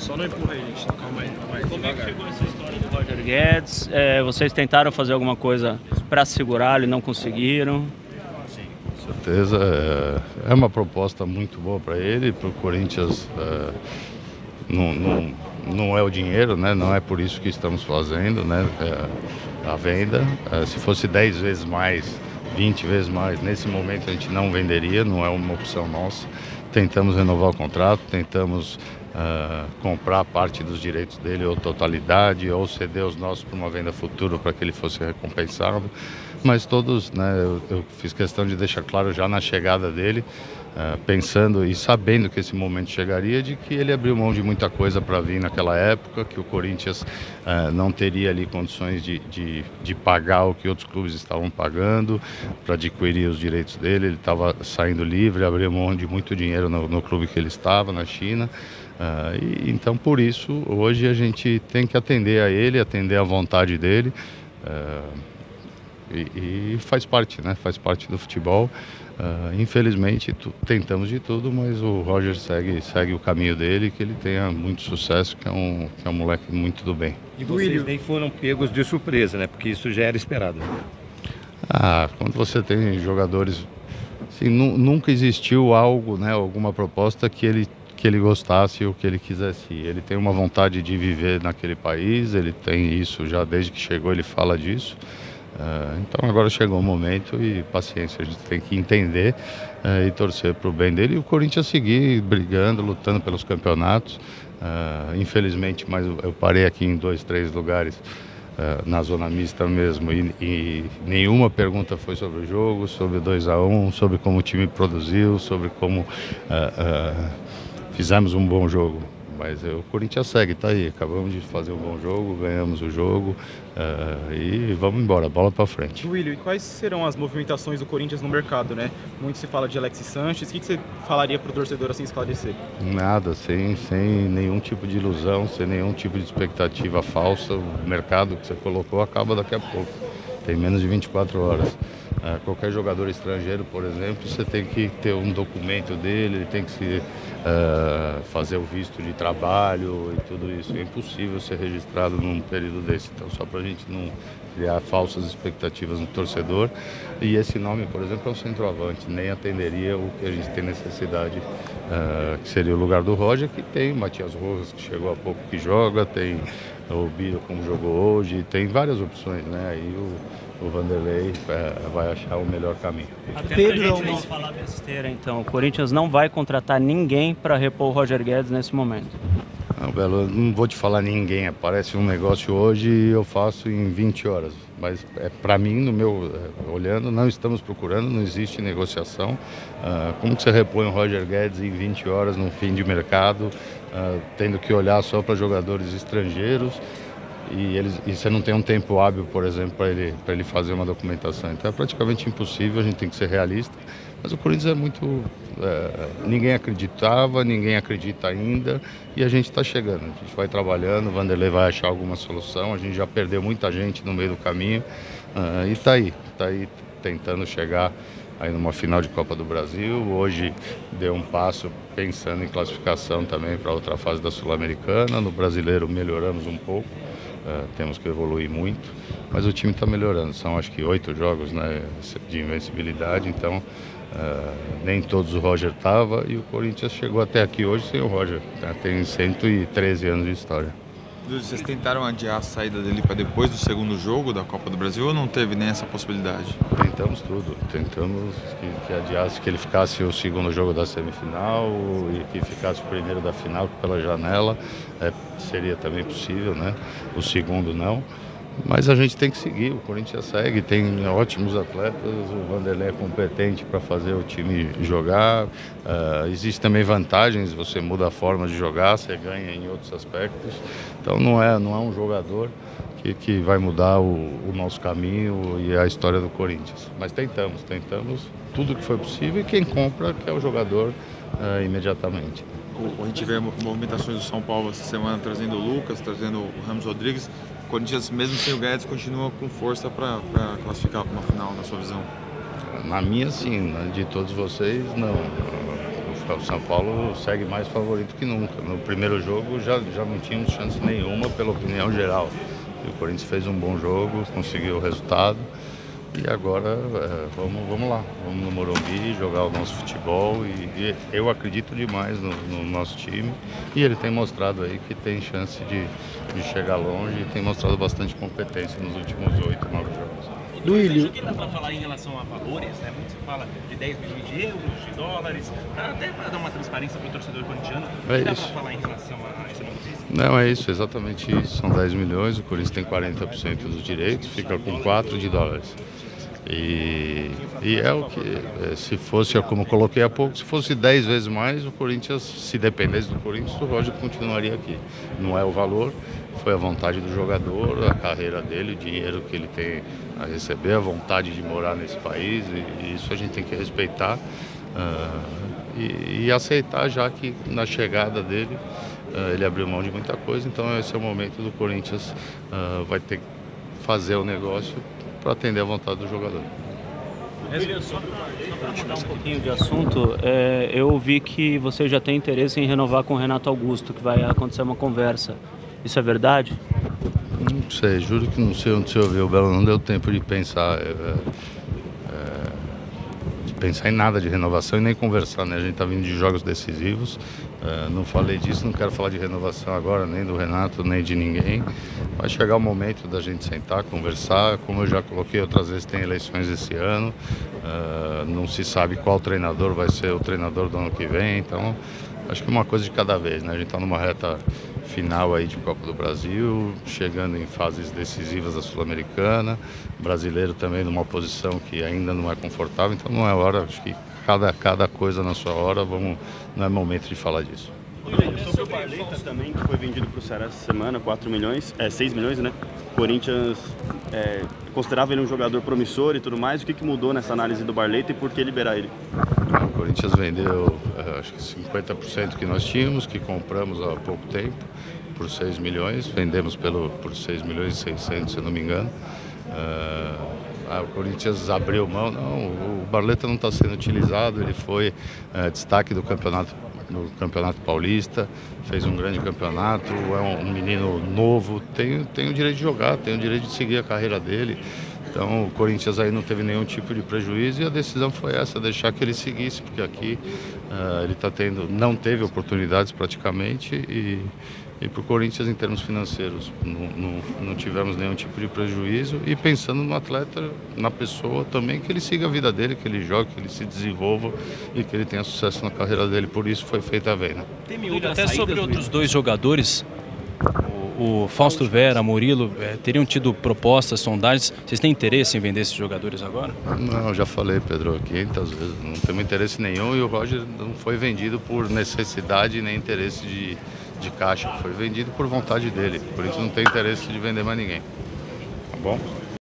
Só não empurra aí, gente. Calma aí, calma aí. Como é que chegou essa história do Roger Guedes? Vocês tentaram fazer alguma coisa para segurá-lo e não conseguiram? Com certeza, é uma proposta muito boa para ele, para o Corinthians. Não é o dinheiro, né? Não é por isso que estamos fazendo, né? A venda. Se fosse 10 vezes mais, 20 vezes mais, nesse momento a gente não venderia, não é uma opção nossa. Tentamos renovar o contrato, tentamos comprar parte dos direitos dele, ou totalidade, ou ceder os nossos para uma venda futura para que ele fosse recompensado. Mas todos, né, eu fiz questão de deixar claro já na chegada dele, pensando e sabendo que esse momento chegaria, de que ele abriu mão de muita coisa para vir naquela época, que o Corinthians não teria ali condições de pagar o que outros clubes estavam pagando para adquirir os direitos dele. Ele estava saindo livre, abriu mão de muito dinheiro no clube que ele estava, na China. Então, por isso, hoje a gente tem que atender a ele, atender à vontade dele. E faz parte, né? Faz parte do futebol. Infelizmente tentamos de tudo, mas o Roger segue o caminho dele, que ele tenha muito sucesso, que é um moleque muito do bem. E vocês nem foram pegos de surpresa, né? Porque isso já era esperado. Quando você tem jogadores, assim, nunca existiu algo, né? Alguma proposta que ele gostasse ou que ele quisesse ir. Ele tem uma vontade de viver naquele país, ele tem isso já desde que chegou, ele fala disso. Então agora chegou o momento e paciência, a gente tem que entender e torcer para o bem dele, e o Corinthians seguir brigando, lutando pelos campeonatos. Infelizmente, mas eu parei aqui em 2, 3 lugares na zona mista mesmo, e nenhuma pergunta foi sobre o jogo, sobre o 2-1, sobre como o time produziu, sobre como fizemos um bom jogo. Mas o Corinthians segue, tá aí, acabamos de fazer um bom jogo, ganhamos o jogo e vamos embora, bola para frente. Duílio, e quais serão as movimentações do Corinthians no mercado, né? Muito se fala de Alexis Sanches, o que você falaria para o torcedor assim esclarecer? Nada, sem nenhum tipo de ilusão, sem nenhum tipo de expectativa falsa. O mercado que você colocou acaba daqui a pouco, tem menos de 24 horas. Qualquer jogador estrangeiro, por exemplo, você tem que ter um documento dele, ele tem que fazer o visto de trabalho e tudo isso. É impossível ser registrado num período desse. Então, só para a gente não criar falsas expectativas no torcedor. E esse nome, por exemplo, é um centroavante, nem atenderia o que a gente tem necessidade, que seria o lugar do Roger, que tem o Matias Rojas, que chegou há pouco, que joga, tem o Biro, como jogou hoje, tem várias opções, né? Aí o Vanderlei vai achar o melhor caminho. Até pra gente não falar besteira, então, o Corinthians não vai contratar ninguém para repor o Roger Guedes nesse momento. Não, Belo, eu não vou te falar ninguém, aparece um negócio hoje e eu faço em 20 horas. Mas para mim, no meu olhando, não estamos procurando, não existe negociação. Como que você repõe o Roger Guedes em 20 horas num fim de mercado, tendo que olhar só para jogadores estrangeiros? E você não tem um tempo hábil, por exemplo, para ele fazer uma documentação. Então é praticamente impossível, a gente tem que ser realista. Mas o Corinthians é muito... ninguém acreditava, ninguém acredita ainda, e a gente está chegando. A gente vai trabalhando, o Vanderlei vai achar alguma solução, a gente já perdeu muita gente no meio do caminho, e está aí tentando chegar aí numa final de Copa do Brasil. Hoje deu um passo pensando em classificação também para outra fase da Sul-Americana. No Brasileiro melhoramos um pouco. Temos que evoluir muito, mas o time está melhorando. São acho que 8 jogos, né, de invencibilidade, então nem todos o Roger estava, e o Corinthians chegou até aqui hoje sem o Roger, né, tem 113 anos de história. Vocês tentaram adiar a saída dele para depois do segundo jogo da Copa do Brasil, ou não teve nem essa possibilidade? Tentamos tudo, tentamos que adiasse, que ele ficasse o segundo jogo da semifinal e que ficasse o primeiro da final pela janela, seria também possível, né? O segundo não, mas a gente tem que seguir, o Corinthians segue, tem ótimos atletas, o Vanderlei é competente para fazer o time jogar, existem também vantagens, você muda a forma de jogar, você ganha em outros aspectos, então não é um jogador que vai mudar o nosso caminho e a história do Corinthians. Mas tentamos tudo que foi possível, e quem compra que é o jogador imediatamente. A gente vê movimentações do São Paulo essa semana, trazendo o Lucas, trazendo o Ramos Rodrigues. O Corinthians, mesmo sem o Guedes, continua com força para classificar para uma final, na sua visão? Na minha, sim, né? De todos vocês, não. O O São Paulo segue mais favorito que nunca. No primeiro jogo já não tínhamos chance nenhuma, pela opinião geral. E o Corinthians fez um bom jogo, conseguiu o resultado. E agora vamos lá, vamos no Morumbi jogar o nosso futebol e eu acredito demais no nosso time e ele tem mostrado aí que tem chance de chegar longe e tem mostrado bastante competência nos últimos 8, 9 jogos. Duílio. O que dá para falar em relação a valores, né? Muito se fala de 10 milhões de euros, de dólares, até para dar uma transparência para o torcedor corintiano. O que dá para falar em relação a essa notícia? Não, é isso, exatamente isso. São 10 milhões, o Corinthians tem 40% dos direitos, fica com 4 de dólares. E é o que, se fosse, como eu coloquei há pouco, se fosse 10 vezes mais, o Corinthians, se dependesse do Corinthians, o Roger continuaria aqui. Não é o valor, foi a vontade do jogador, a carreira dele, o dinheiro que ele tem a receber, a vontade de morar nesse país, e isso a gente tem que respeitar e aceitar, já que na chegada dele ele abriu mão de muita coisa, então esse é o momento do Corinthians, vai ter que fazer o negócio para atender a vontade do jogador. Só para mudar um pouquinho de assunto, eu vi que você já tem interesse em renovar com o Renato Augusto, que vai acontecer uma conversa. Isso é verdade? Não sei, juro que não sei onde você ouviu, Belo, não deu tempo de pensar em nada de renovação e nem conversar, né? A gente está vindo de jogos decisivos, não falei disso, não quero falar de renovação agora, nem do Renato, nem de ninguém. Vai chegar o momento da gente sentar, conversar, como eu já coloquei outras vezes, tem eleições esse ano, não se sabe qual treinador vai ser o treinador do ano que vem, então acho que uma coisa de cada vez, né? A gente está numa reta final aí de Copa do Brasil, chegando em fases decisivas da Sul-Americana, brasileiro também numa posição que ainda não é confortável, então não é hora, acho que cada coisa na sua hora, não é momento de falar disso. Sobre o Barleta também, que foi vendido para o Ceará essa semana, 6 milhões, né? O Corinthians considerava ele um jogador promissor e tudo mais. O que mudou nessa análise do Barleta e por que liberar ele? O Corinthians vendeu, acho que 50% que nós tínhamos, que compramos há pouco tempo, por 6 milhões, vendemos por 6 milhões e 600, se eu não me engano. O Corinthians abriu mão, não, o Barleta não está sendo utilizado, ele foi destaque do campeonato paulista, fez um grande campeonato, é um menino novo, tem o direito de jogar, tem o direito de seguir a carreira dele. Então o Corinthians aí não teve nenhum tipo de prejuízo e a decisão foi essa, deixar que ele seguisse, porque aqui ele não teve oportunidades praticamente e para o Corinthians em termos financeiros não tivemos nenhum tipo de prejuízo e pensando no atleta, na pessoa também, que ele siga a vida dele, que ele jogue, que ele se desenvolva e que ele tenha sucesso na carreira dele, por isso foi feita a venda. Até sobre outros dois jogadores, o Fausto Vera, Murilo, teriam tido propostas, sondagens, vocês têm interesse em vender esses jogadores agora? Não, já falei, Pedro, 500 vezes, não temos interesse nenhum e o Roger não foi vendido por necessidade nem interesse de caixa, foi vendido por vontade dele, por isso não tem interesse de vender mais ninguém, tá bom?